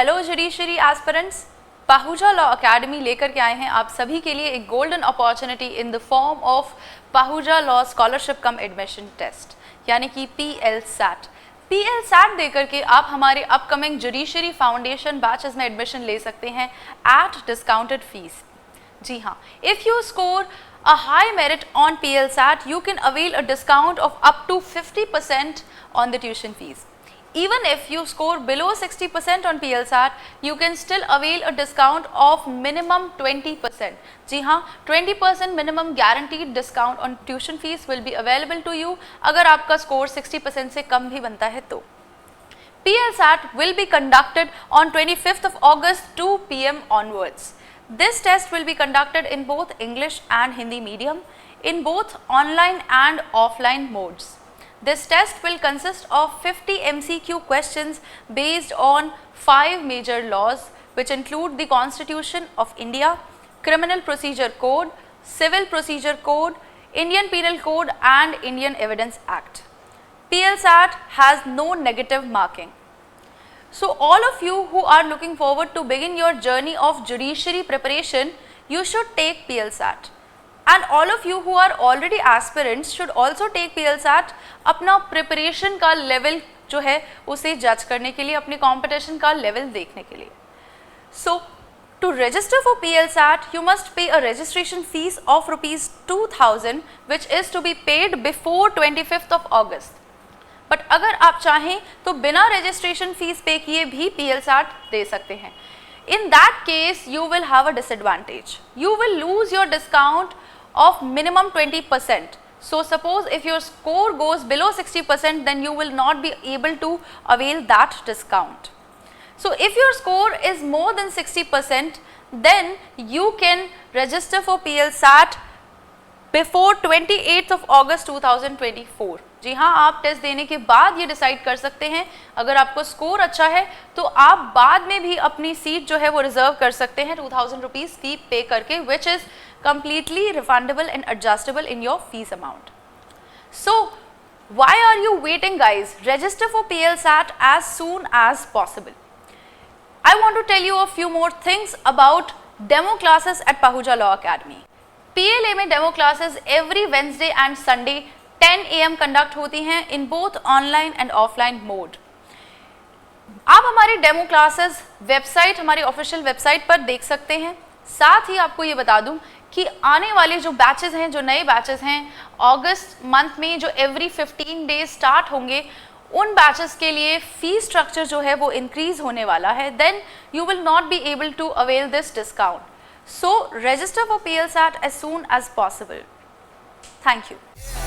Hello judiciary aspirants, Pahuja law academy लेकर के आए हैं आप सभी के लिए एक golden opportunity in the form of Pahuja law scholarship cum admission test यानी कि PL-SAT। PL-SAT देकर के आप हमारे अपकमिंग जुडिशरी फाउंडेशन बैचेस में एडमिशन ले सकते हैं एट डिस्काउंटेड फीस। जी हाँ, if you score a high merit on PL-SAT, you can avail a discount of up to 50% on the tuition fees. Even if you score below 60% on PL-SAT, you can still avail a discount of minimum 20%. जी हाँ, 20% minimum guaranteed discount on tuition fees will be available to you अगर आपका score 60% से कम भी बनता है तो। PL-SAT will be conducted on 25th of August 2 PM onwards. This test will be conducted in both English and Hindi medium, in both online and offline modes. This test will consist of 50 MCQ questions based on 5 major laws which include the Constitution of India, Criminal Procedure Code, Civil Procedure Code, Indian Penal Code and Indian Evidence Act. PL-SAT has no negative marking. So all of you who are looking forward to begin your journey of judiciary preparation, you should take PL-SAT. And all of you who are already aspirants should also take PL-SAT अपना preparation का level जो है उसे judge करने के लिए, अपने competition का level देखने के लिए। So to register for PL-SAT, you must pay a registration fees of ₹2000 which is to be paid before 25th of August. But अगर आप चाहें तो बिना रजिस्ट्रेशन फीस पे किए भी PL-SAT दे सकते हैं। In that case you will have a disadvantage, you will lose your discount of minimum 20%. So suppose if your score goes below 60%, then you will not be able to avail that discount. So if your score is more than 60%, then you can register for PL-SAT before 28th of August 2024। जी हाँ, आप test देने के बाद ये decide कर सकते हैं। अगर आपको स्कोर अच्छा है तो आप बाद में भी अपनी सीट जो है वो रिजर्व कर सकते हैं 2000 रुपीज़ फी पे करके, which is completely refundable and adjustable in your fees amount. So why are you waiting guys? Register for PL-SAT as soon as possible. I want to tell you a few more things about demo classes at Pahuja Law Academy. PLA में demo classes every Wednesday and Sunday 10 AM conduct होती हैं in both online and offline mode. आप हमारी demo classes website, हमारी official website पर देख सकते हैं। साथ ही आपको ये बता दूं कि आने वाले जो बैचेस हैं, जो नए बैचेस हैं अगस्त मंथ में जो एवरी 15 डेज स्टार्ट होंगे, उन बैचेस के लिए फी स्ट्रक्चर जो है वो इंक्रीज होने वाला है। Then you will not be able to avail this discount. So register for PL-SAT as soon as possible. Thank you.